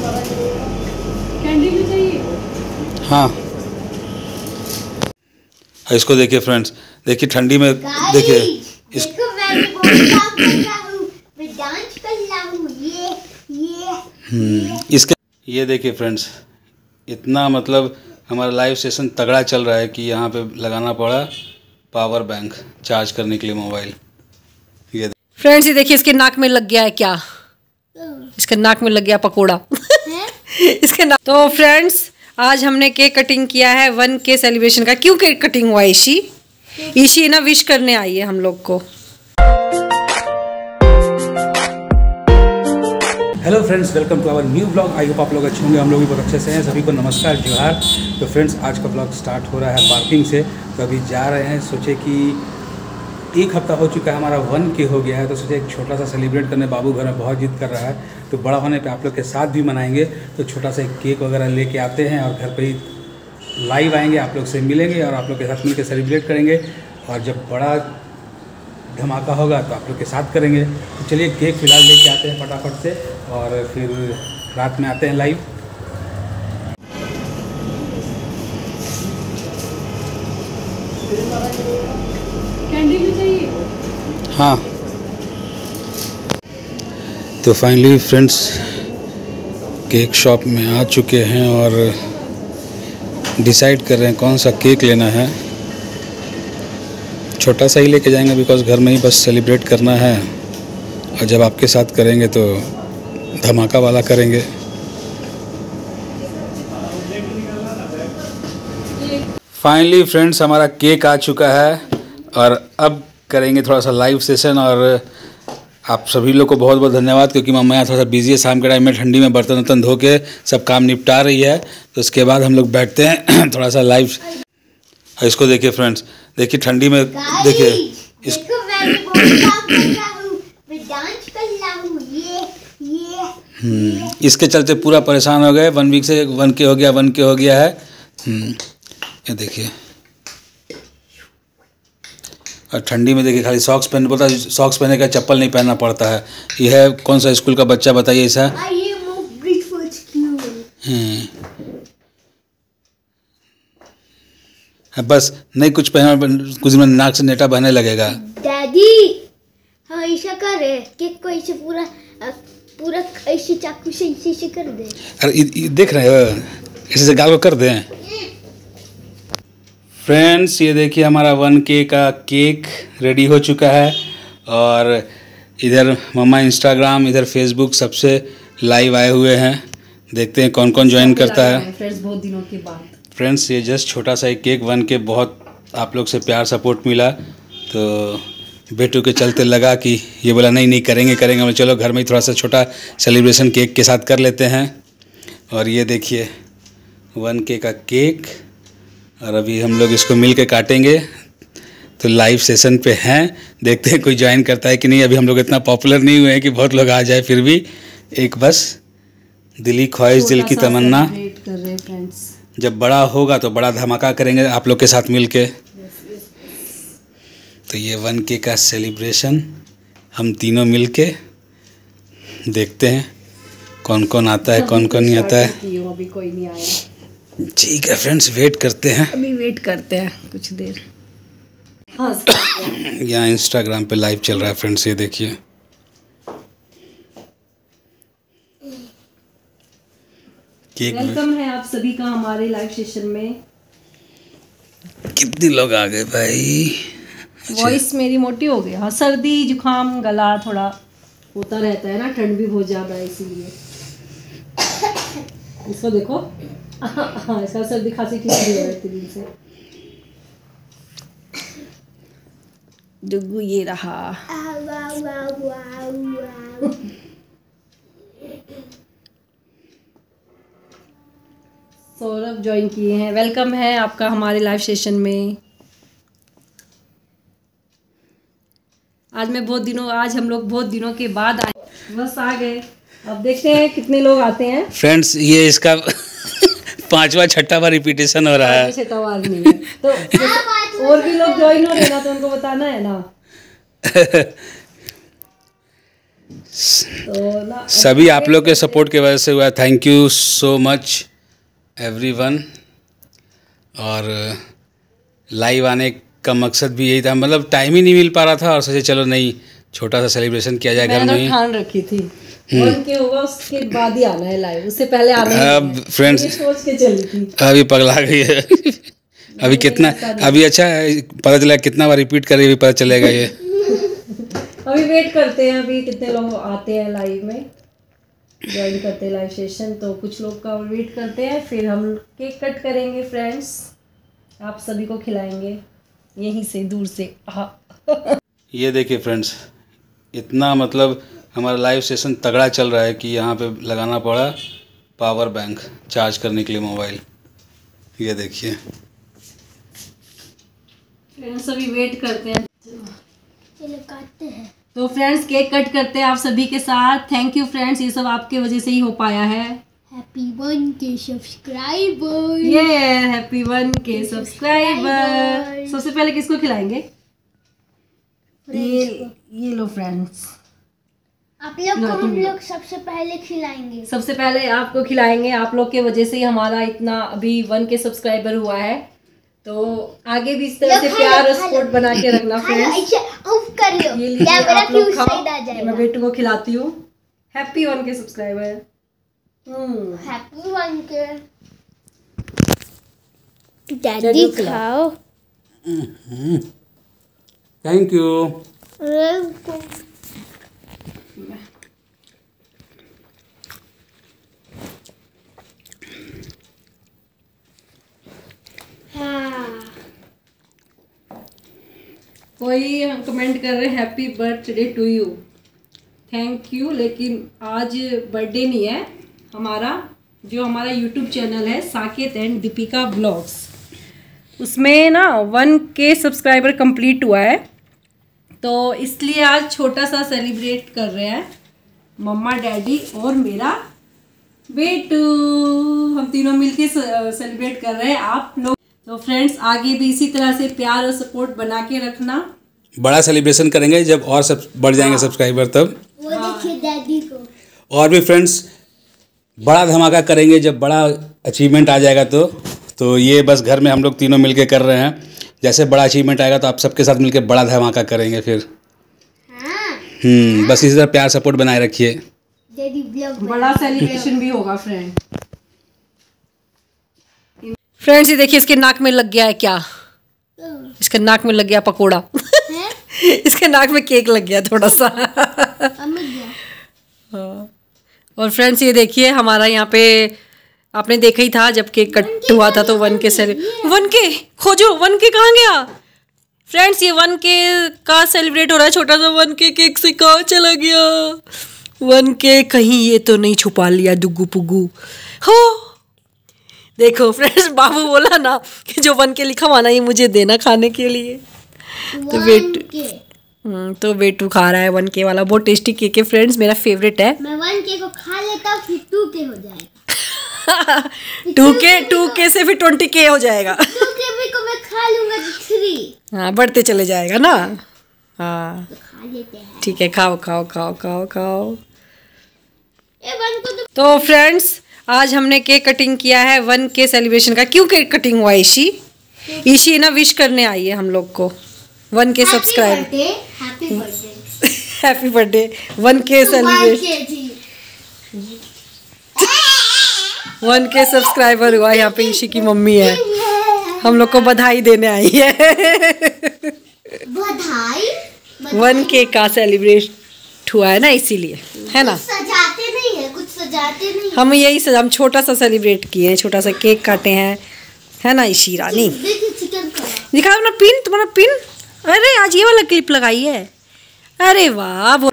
Candy भी चाहिए। हाँ, इसको देखिए फ्रेंड्स, देखिए ठंडी में देखिए इस इसके ये देखिए फ्रेंड्स, इतना मतलब हमारा लाइव सेशन तगड़ा चल रहा है कि यहाँ पे लगाना पड़ा पावर बैंक चार्ज करने के लिए मोबाइल। ये फ्रेंड्स, ये देखिए इसके नाक में लग गया है क्या, इसके नाक में लग गया पकोड़ा इसके नाक। तो फ्रेंड्स, आज हमने केक कटिंग किया है 1K सेलिब्रेशन का। क्यों केक कटिंग हुआ ईशी? ईशी ना विश करने आई है हम लोग को। Hello friends, welcome to our new blog. I hope आप लोग अच्छे होंगे, हम लोग भी बहुत अच्छे से हैं। सभी को नमस्कार, जोहार। तो फ्रेंड्स, आज का ब्लॉग स्टार्ट हो रहा है पार्किंग से। तो अभी जा रहे हैं, सोचे कि एक हफ्ता हो चुका है हमारा 1K हो गया है, तो सोचे एक छोटा सा सेलिब्रेट करने। बाबू घर में बहुत जिद कर रहा है, तो बड़ा होने पे आप लोग के साथ भी मनाएंगे। तो छोटा सा एक केक वगैरह लेके आते हैं और घर पे ही लाइव आएंगे, आप लोग से मिलेंगे और आप लोग के साथ मिलकर सेलिब्रेट करेंगे। और जब बड़ा धमाका होगा तो आप लोग के साथ करेंगे। तो चलिए केक फिलहाल लेके आते हैं फटाफट से और फिर रात में आते हैं लाइव। कैंडी भी चाहिए। हाँ, तो फाइनली फ्रेंड्स केक शॉप में आ चुके हैं और डिसाइड कर रहे हैं कौन सा केक लेना है। छोटा सा ही लेके जाएंगे बिकॉज़ घर में ही बस सेलिब्रेट करना है, और जब आपके साथ करेंगे तो धमाका वाला करेंगे। फाइनली फ्रेंड्स, हमारा केक आ चुका है और अब करेंगे थोड़ा सा लाइव सेशन। और आप सभी लोग को बहुत बहुत धन्यवाद, क्योंकि मम्मा यहाँ थोड़ा सा बिजी है। शाम के टाइम में ठंडी में बर्तन वर्तन धो के सब काम निपटा रही है, तो उसके बाद हम लोग बैठते हैं थोड़ा सा लाइव। इसको देखिए फ्रेंड्स, देखिए ठंडी में देखिए इसके चलते पूरा परेशान हो गए। 1 वीक से 1K हो गया है। ये देखिए, और ठंडी में देखिए खाली सॉक्स पहन पड़ता है। सॉक्स पहने का चप्पल नहीं पहनना पड़ता है। यह है कौन सा स्कूल का बच्चा बताइए ऐसा? बस नहीं कुछ पहना, कुछ में नाक से नेटा बहने लगेगा। डैडी हाँ ऐसा करे केक को ऐसे पूरा ऐसे चाकू से ऐसे कर दे। अरे देख रहे हो, ऐसे गाल को कर दें। फ्रेंड्स, ये देखिए हमारा 1K का केक रेडी हो चुका है और इधर मम्मा इंस्टाग्राम, इधर फेसबुक सबसे लाइव आए हुए हैं। देखते हैं कौन कौन ज्वाइन करता है। फ्रेंड्स, बहुत दिनों के बाद। फ्रेंड्स, ये जस्ट छोटा सा एक केक 1K, बहुत आप लोग से प्यार सपोर्ट मिला, तो बेटू के चलते लगा कि ये बोला नहीं करेंगे। हम चलो घर में ही थोड़ा सा छोटा सेलिब्रेशन केक के साथ कर लेते हैं। और ये देखिए 1K का केक, और अभी हम लोग इसको मिल के काटेंगे। तो लाइव सेशन पे हैं, देखते हैं कोई ज्वाइन करता है कि नहीं। अभी हम लोग इतना पॉपुलर नहीं हुए हैं कि बहुत लोग आ जाए, फिर भी एक बस दिली ख्वाहिश, दिल की तमन्ना। जब बड़ा होगा तो बड़ा धमाका करेंगे आप लोग के साथ मिल के। तो ये 1K का सेलिब्रेशन हम तीनों मिल के देखते हैं कौन कौन आता है, कौन कौन नहीं आता है। अभी कोई नहीं आया। ठीक है फ्रेंड्स, वेट करते हैं। अभी वेट करते हैं कुछ देर। हाँ, यहाँ इंस्टाग्राम पे लाइव चल रहा है फ्रेंड्स, ये देखिए। वेलकम है आप सभी का हमारे लाइव सेशन में। कितने लोग आ गए भाई। वॉइस मेरी मोटी हो गई। हाँ, सर्दी जुकाम गला थोड़ा होता रहता है ना, ठंड भी बहुत ज़्यादा है इसीलिए। इसको देखो हाँ, इसका सर्दी खांसी ठीक नहीं हो रही दिन से। डुगू ये रहा। सौरभ ज्वाइन किए हैं। वेलकम है आपका हमारे लाइव सेशन में। आज हम लोग बहुत दिनों के बाद आए, बस आ गए। अब देखते हैं कितने लोग आते हैं। फ्रेंड्स, ये इसका 5वां 6वां रिपीटेशन हो रहा है। 6वां बार नहीं है तो और भी लोग ज्वाइन हो रहे ना, तो उनको बताना है ना। तो ना, सभी आप लोग के सपोर्ट की वजह से हुआ। Thank you so much everyone. और लाइव आने का मकसद भी यही था, मतलब टाइम ही नहीं मिल पा रहा था और सोचे चलो नहीं छोटा सा सेलिब्रेशन किया जाए घर में ही। ठान रखी थी 1K होगा उसके बाद ही आना है लाइव, उससे पहले आना है। अब फ्रेंड्स सोच के चली थी, अभी पगला गई है। अभी कितना अभी अच्छा है, पता चला कितना बार रिपीट करें अभी पता चलेगा ये। अभी वेट करते हैं अभी कितने लोग आते हैं लाइव में, ज्वाइन करते हैं लाइव सेशन, तो कुछ लोग का वेट करते हैं, फिर हम केक कट करेंगे फ्रेंड्स, आप सभी को खिलाएंगे यहीं से दूर से। ये देखिए फ्रेंड्स, इतना मतलब हमारा लाइव सेशन तगड़ा चल रहा है कि यहाँ पे लगाना पड़ा पावर बैंक चार्ज करने के लिए मोबाइल। ये देखिए फ्रेंड्स अभी वेट करते हैं, चलो काटते हैं। तो फ्रेंड्स केक कट करते हैं आप सभी के साथ। थैंक यू फ्रेंड्स, ये सब आपके वजह से ही हो पाया है। Happy 1K subscriber. ये हैप्पी 1K सब्सक्राइबर। सबसे पहले किसको खिलाएंगे? ये लो फ्रेंड्स, आप लोग को हम लोग सबसे पहले खिलाएंगे। सबसे पहले आपको खिलाएंगे, आप लोग के वजह से ही हमारा इतना अभी 1K सब्सक्राइबर हुआ है, तो आगे भी इस तरह से प्यार और सपोर्ट बना के रखना फ्रेंड्स। ऑफ कर लो, ये लीजिए कैमरा आप लोग क्यों खाओ, साइड आ जाएगा। मैं बेटू को खिलाती हूँ। Happy 1K subscriber. Happy 1K। चलिए डैडी खिलाओ। खाओ। Thank you. कोई कमेंट कर रहे हैं happy birthday to you, thank you, लेकिन आज बर्थडे नहीं है हमारा। जो हमारा यूट्यूब चैनल है साकेत एंड दीपिका ब्लॉग्स, उसमें ना 1K सब्सक्राइबर कंप्लीट हुआ है, तो इसलिए आज छोटा सा सेलिब्रेट कर रहे हैं मम्मा, डैडी और मेरा बेटू। हम तीनों मिलके सेलिब्रेट कर रहे हैं आप लोग। तो फ्रेंड्स आगे भी इसी तरह से प्यार और सपोर्ट बना के रखना। बड़ा सेलिब्रेशन करेंगे जब और सब बढ़ जाएंगे सब्सक्राइबर तब। वो देखिए डैडी को। और भी फ्रेंड्स बड़ा धमाका करेंगे जब बड़ा अचीवमेंट आ जाएगा तो ये बस घर में हम लोग तीनों मिलके कर रहे हैं। जैसे बड़ा अचीवमेंट आएगा तो आप सबके साथ मिलके बड़ा धमाका करेंगे फिर। बस इसी तरह प्यार सपोर्ट बनाए रखिए। डैडी ब्लॉग बड़ा सेलिब्रेशन भी होगा फ्रेंड्स। ये देखिए इसके नाक में लग गया है क्या, इसके नाक में लग गया पकोड़ा। इसके नाक में केक लग गया थोड़ा सा। और फ्रेंड्स ये देखिए हमारा यहाँ पे आपने देखा ही था जब केक कट हुआ था तो 1K 1K खोजो, 1K कहाँ गया फ्रेंड्स? ये 1K का सेलिब्रेट हो रहा है, छोटा सा 1K केक से कहाँ चला गया 1K? कहीं ये तो नहीं छुपा लिया दुग्गू पुग्गू हो? देखो फ्रेंड्स बाबू बोला ना कि जो 1K लिखा हुआ ना ये मुझे देना खाने के लिए, तो बेटू खा रहा है 1K वाला। बहुत टेस्टी केक है फ्रेंड्स, मेरा फेवरेट है। मैं 1K को खा लेता हूँ फिर 2K हो जाएगा। 2K से फिर 20K हो जाएगा। 2K को मैं खा लूंगा तो 3। हाँ बढ़ते चले जाएगा ना। हाँ तो खा लेते हैं। ठीक है, खाओ खाओ खाओ खाओ खाओ। ये 1 को तो फ्रेंड्स आज हमने केक कटिंग किया है 1K सेलिब्रेशन का। क्यों केक कटिंग हुआ? ईशी ना विश करने आई है हम लोग को 1K subscriber. Happy birthday. Happy birthday 1K celebration. 1K subscriber हुआ। यहाँ पे ईशी की मम्मी है, हम लोग को बधाई देने आई है। बधाई 1K का सेलिब्रेट हुआ है ना इसीलिए, है ना? सजाते नहीं है, कुछ सजाते नहीं। हम यही हम छोटा सा सेलिब्रेट किए हैं, छोटा सा केक काटे हैं, है ना ईशी रानी? चिकन दिखाओ ना पिन, तुम्हारा पिन। अरे आज ये वाला क्लिप लगाई है, अरे वाह।